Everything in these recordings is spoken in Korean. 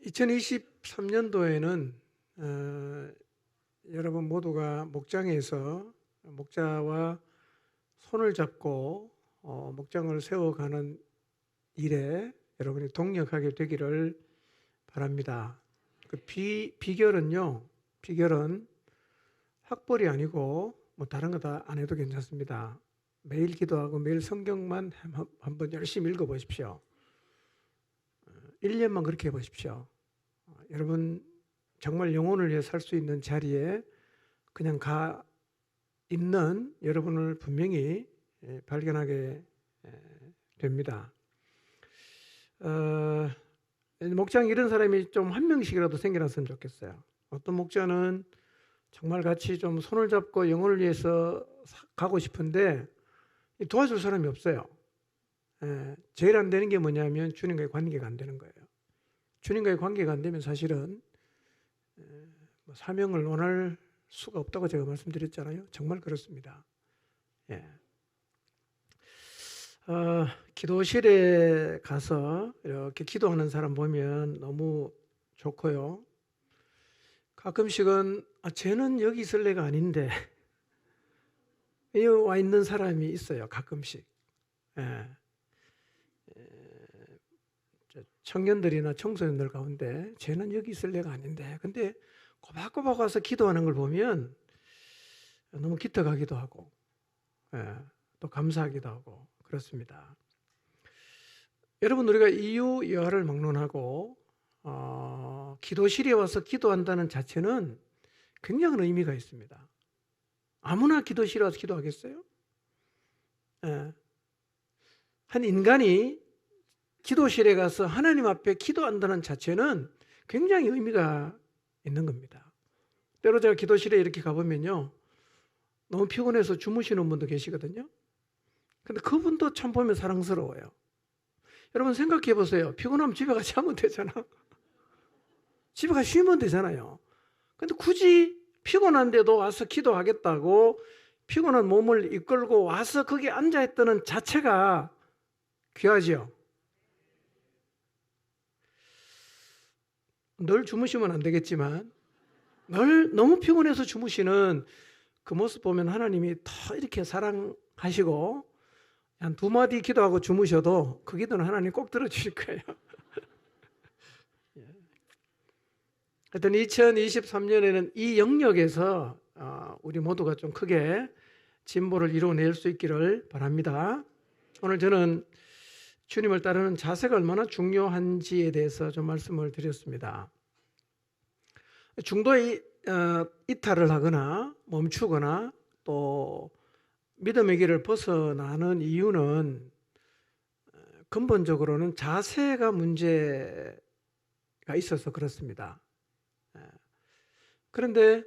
2023년도에는 여러분 모두가 목장에서 목자와 손을 잡고 목장을 세워가는 일에 여러분이 동력하게 되기를 바랍니다. 비결은 학벌이 아니고 뭐 다른 거 다 안 해도 괜찮습니다. 매일 기도하고 매일 성경만 한번 열심히 읽어보십시오. 1년만 그렇게 해보십시오. 여러분 정말 영혼을 위해 살 수 있는 자리에 그냥 가 있는 여러분을 분명히 발견하게 됩니다. 목장 이런 사람이 좀 한 명씩이라도 생겨났으면 좋겠어요. 어떤 목자는 정말 같이 좀 손을 잡고 영혼을 위해서 가고 싶은데 도와줄 사람이 없어요. 제일 안 되는 게 뭐냐면 주님과의 관계가 안 되는 거예요. 주님과의 관계가 안 되면 사실은 사명을 논할 수가 없다고 제가 말씀드렸잖아요. 정말 그렇습니다. 기도실에 가서 이렇게 기도하는 사람 보면 너무 좋고요. 가끔씩은 쟤는 여기 있을 애가 아닌데 여기 와 있는 사람이 있어요. 가끔씩. 청년들이나 청소년들 가운데 쟤는 여기 있을 애가 아닌데 근데 꼬박꼬박 와서 기도하는 걸 보면 너무 기특하기도 하고 또 감사하기도 하고 그렇습니다. 여러분 우리가 이유 여하를 막론하고 기도실에 와서 기도한다는 자체는 굉장한 의미가 있습니다. 아무나 기도실에 와서 기도하겠어요? 한 인간이 기도실에 가서 하나님 앞에 기도한다는 자체는 굉장히 의미가 있는 겁니다. 때로 제가 기도실에 이렇게 가보면요, 너무 피곤해서 주무시는 분도 계시거든요. 근데 그분도 참 보면 사랑스러워요. 여러분 생각해 보세요. 피곤하면 집에 가서 자면 되잖아. 집에 가서 쉬면 되잖아요. 근데 굳이 피곤한데도 와서 기도하겠다고 피곤한 몸을 이끌고 와서 거기 앉아있다는 자체가 귀하죠. 늘 주무시면 안 되겠지만 늘 너무 피곤해서 주무시는 그 모습 보면 하나님이 더 이렇게 사랑하시고 한 두 마디 기도하고 주무셔도 그 기도는 하나님 꼭 들어주실 거예요. 하여튼 2023년에는 이 영역에서 우리 모두가 좀 크게 진보를 이루어낼 수 있기를 바랍니다. 오늘 저는 주님을 따르는 자세가 얼마나 중요한지에 대해서 좀 말씀을 드렸습니다. 중도에 이탈을 하거나 멈추거나 또 믿음의 길을 벗어나는 이유는 근본적으로는 자세가 문제가 있어서 그렇습니다. 그런데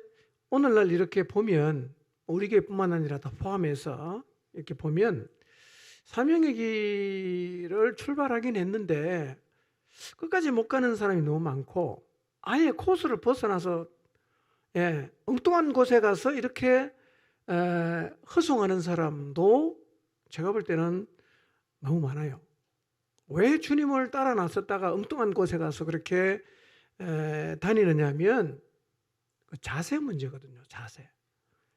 오늘날 이렇게 보면 우리 교회뿐만 아니라 다 포함해서 이렇게 보면 사명의 길을 출발하긴 했는데 끝까지 못 가는 사람이 너무 많고 아예 코스를 벗어나서 엉뚱한 곳에 가서 이렇게 허송하는 사람도 제가 볼 때는 너무 많아요. 왜 주님을 따라 나섰다가 엉뚱한 곳에 가서 그렇게 다니느냐 하면 그 자세 문제거든요. 자세.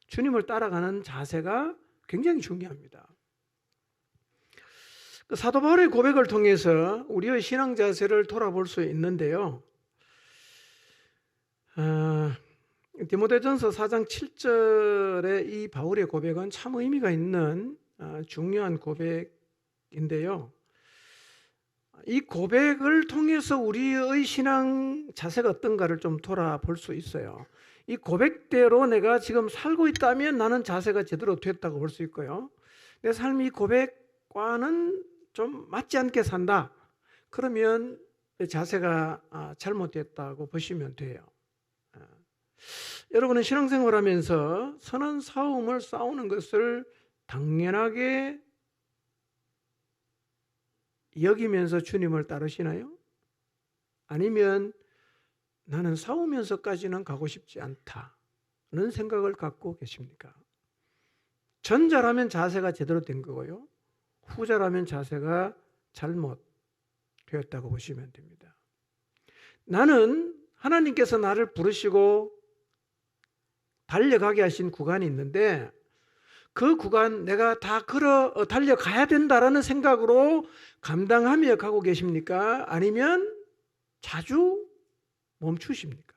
주님을 따라가는 자세가 굉장히 중요합니다. 그 사도 바울의 고백을 통해서 우리의 신앙 자세를 돌아볼 수 있는데요. 디모데전서 4장 7절의 이 바울의 고백은 참 의미가 있는 중요한 고백인데요. 이 고백을 통해서 우리의 신앙 자세가 어떤가를 좀 돌아볼 수 있어요. 이 고백대로 내가 지금 살고 있다면 나는 자세가 제대로 됐다고 볼 수 있고요. 내 삶이 고백과는 좀 맞지 않게 산다. 그러면 자세가 잘못됐다고 보시면 돼요. 여러분은 신앙생활 하면서 선한 싸움을 싸우는 것을 당연하게 여기면서 주님을 따르시나요? 아니면 나는 싸우면서까지는 가고 싶지 않다는 생각을 갖고 계십니까? 전자라면 자세가 제대로 된 거고요. 후자라면 자세가 잘못되었다고 보시면 됩니다. 나는 하나님께서 나를 부르시고 달려가게 하신 구간이 있는데 그 구간 내가 다 달려가야 된다라는 생각으로 감당하며 가고 계십니까? 아니면 자주 멈추십니까?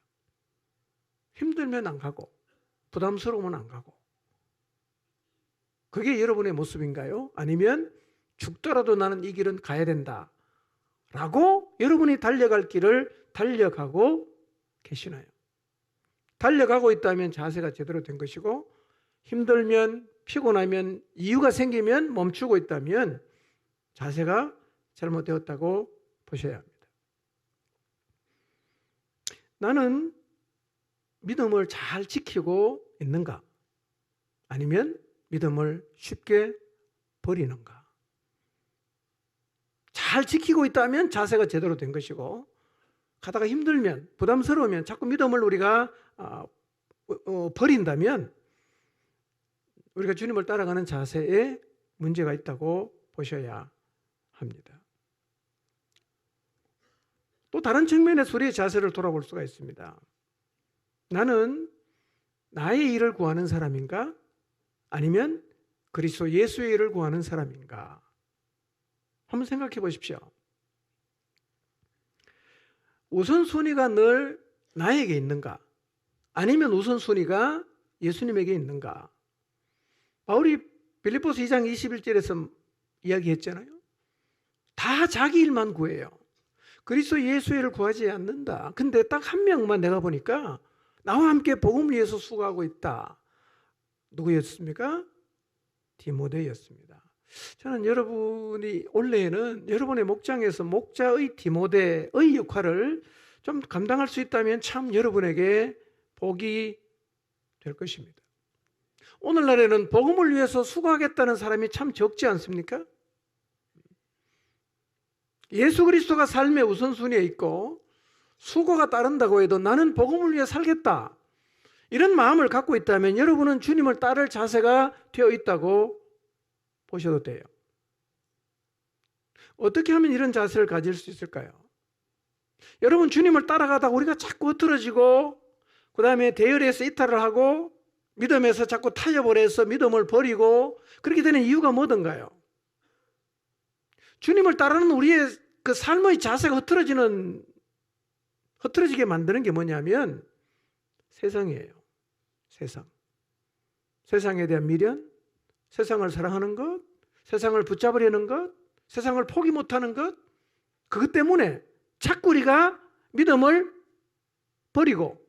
힘들면 안 가고 부담스러우면 안 가고. 그게 여러분의 모습인가요? 아니면 죽더라도 나는 이 길은 가야 된다 라고 여러분이 달려갈 길을 달려가고 계시나요? 달려가고 있다면 자세가 제대로 된 것이고, 힘들면 피곤하면 이유가 생기면 멈추고 있다면 자세가 잘못되었다고 보셔야 합니다. 나는 믿음을 잘 지키고 있는가? 아니면 믿음을 쉽게 버리는가? 잘 지키고 있다면 자세가 제대로 된 것이고, 가다가 힘들면 부담스러우면 자꾸 믿음을 우리가 버린다면 우리가 주님을 따라가는 자세에 문제가 있다고 보셔야 합니다. 또 다른 측면에서 우리의 자세를 돌아볼 수가 있습니다. 나는 나의 일을 구하는 사람인가? 아니면 그리스도 예수의 일을 구하는 사람인가? 한번 생각해 보십시오. 우선순위가 늘 나에게 있는가? 아니면 우선순위가 예수님에게 있는가? 바울이 빌립보서 2장 21절에서 이야기했잖아요. 다 자기 일만 구해요. 그리스도 예수의 일을 구하지 않는다. 근데 딱 한 명만 내가 보니까 나와 함께 복음을 위해서 수고하고 있다. 누구였습니까? 디모데였습니다. 저는 여러분이 올해에는 여러분의 목장에서 목자의 디모데의 역할을 좀 감당할 수 있다면 참 여러분에게 복이 될 것입니다. 오늘날에는 복음을 위해서 수고하겠다는 사람이 참 적지 않습니까? 예수 그리스도가 삶의 우선순위에 있고 수고가 따른다고 해도 나는 복음을 위해 살겠다, 이런 마음을 갖고 있다면 여러분은 주님을 따를 자세가 되어 있다고 보셔도 돼요. 어떻게 하면 이런 자세를 가질 수 있을까요? 여러분, 주님을 따라가다가 우리가 자꾸 흐트러지고 그 다음에 대열에서 이탈을 하고 믿음에서 자꾸 타협을 해서 믿음을 버리고 그렇게 되는 이유가 뭐던가요? 주님을 따르는 우리의 그 삶의 자세가 흐트러지게 만드는 게 뭐냐면 세상이에요. 세상에 대한 미련, 세상을 사랑하는 것, 세상을 붙잡으려는 것, 세상을 포기 못하는 것, 그것 때문에 자꾸 우리가 믿음을 버리고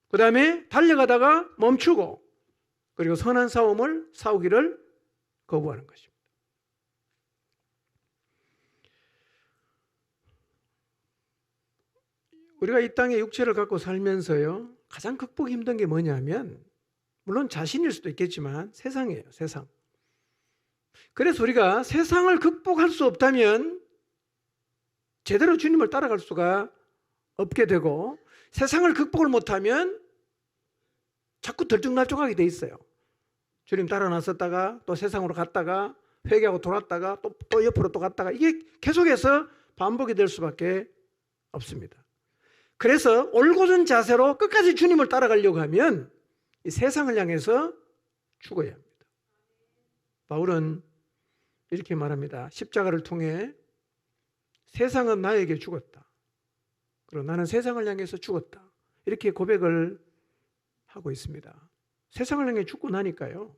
그 다음에 달려가다가 멈추고 그리고 선한 싸움을 싸우기를 거부하는 것입니다. 우리가 이 땅에 육체를 갖고 살면서요, 가장 극복이 힘든 게 뭐냐면 물론 자신일 수도 있겠지만 세상이에요. 세상. 그래서 우리가 세상을 극복할 수 없다면 제대로 주님을 따라갈 수가 없게 되고, 세상을 극복을 못하면 자꾸 들쭉날쭉하게 돼 있어요. 주님 따라 나섰다가 또 세상으로 갔다가 회개하고 돌았다가 또 옆으로 또 갔다가 이게 계속해서 반복이 될 수밖에 없습니다. 그래서 올곧은 자세로 끝까지 주님을 따라가려고 하면 이 세상을 향해서 죽어야 합니다. 바울은 이렇게 말합니다. 십자가를 통해 세상은 나에게 죽었다, 그리고 나는 세상을 향해서 죽었다, 이렇게 고백을 하고 있습니다. 세상을 향해 죽고 나니까요,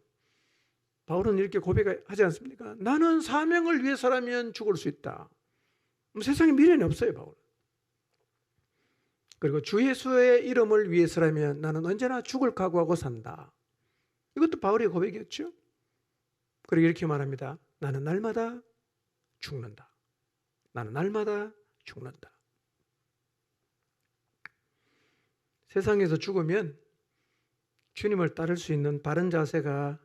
바울은 이렇게 고백하지 않습니까? 나는 사명을 위해서라면 죽을 수 있다. 세상에 미련이 없어요, 바울. 그리고 주 예수의 이름을 위해서라면 나는 언제나 죽을 각오하고 산다. 이것도 바울의 고백이었죠. 그리고 이렇게 말합니다. 나는 날마다 죽는다. 나는 날마다 죽는다. 세상에서 죽으면 주님을 따를 수 있는 바른 자세가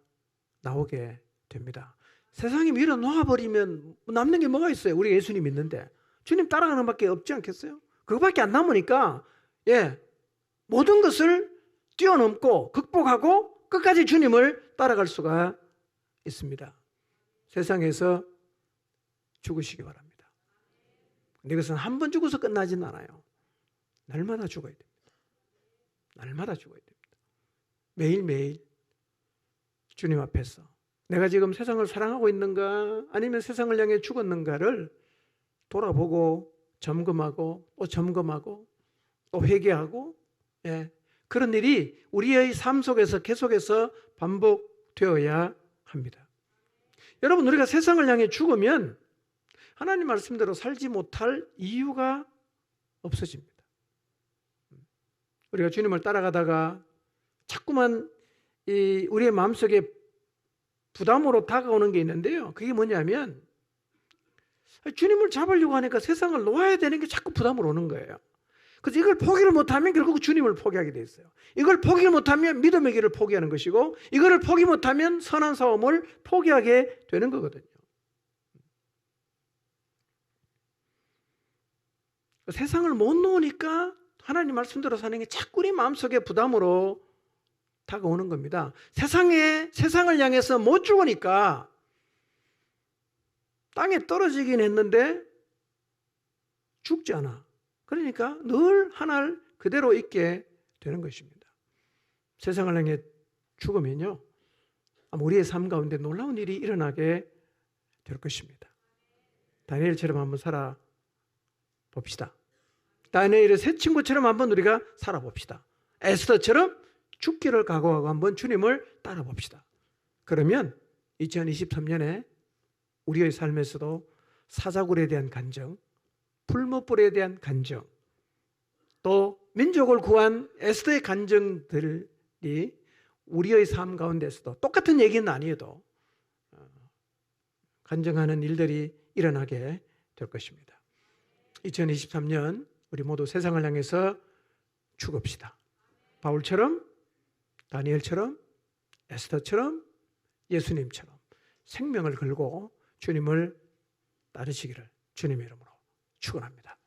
나오게 됩니다. 세상이 밀어 놓아버리면 남는 게 뭐가 있어요? 우리 예수님 믿는데 주님 따라가는 밖에 없지 않겠어요? 그거밖에 안 남으니까 모든 것을 뛰어넘고 극복하고 끝까지 주님을 따라갈 수가 있습니다. 세상에서 죽으시기 바랍니다. 근데 이것은 한 번 죽어서 끝나진 않아요. 날마다 죽어야 됩니다. 날마다 죽어야 됩니다. 매일매일 주님 앞에서 내가 지금 세상을 사랑하고 있는가 아니면 세상을 향해 죽었는가를 돌아보고 점검하고 또 점검하고 또 회개하고, 그런 일이 우리의 삶 속에서 계속해서 반복되어야 합니다. 여러분, 우리가 세상을 향해 죽으면 하나님 말씀대로 살지 못할 이유가 없어집니다. 우리가 주님을 따라가다가 자꾸만 우리의 마음속에 부담으로 다가오는 게 있는데요. 그게 뭐냐면 주님을 잡으려고 하니까 세상을 놓아야 되는 게 자꾸 부담으로 오는 거예요. 그래서 이걸 포기를 못하면 결국 주님을 포기하게 돼 있어요. 이걸 포기를 못하면 믿음의 길을 포기하는 것이고, 이거를 포기 못하면 선한 싸움을 포기하게 되는 거거든요. 세상을 못 놓으니까 하나님 말씀대로 사는 게 자꾸 우리 마음속에 부담으로 다가오는 겁니다. 세상을 향해서 못 죽으니까 땅에 떨어지긴 했는데 죽지 않아. 그러니까 늘 하늘 그대로 있게 되는 것입니다. 세상을 향해 죽으면요, 우리의 삶 가운데 놀라운 일이 일어나게 될 것입니다. 다니엘처럼 한번 살아봅시다. 다니엘의 새 친구처럼 한번 우리가 살아봅시다. 에스더처럼 죽기를 각오하고 한번 주님을 따라봅시다. 그러면 2023년에 우리의 삶에서도 사자굴에 대한 간정, 풀무불에 대한 간정, 또 민족을 구한 에스더의 간정들이 우리의 삶 가운데서도 똑같은 얘기는 아니어도 간정하는 일들이 일어나게 될 것입니다. 2023년 우리 모두 세상을 향해서 죽읍시다. 바울처럼, 다니엘처럼, 에스더처럼, 예수님처럼 생명을 걸고 주님을 따르시기를 주님의 이름으로 축원합니다.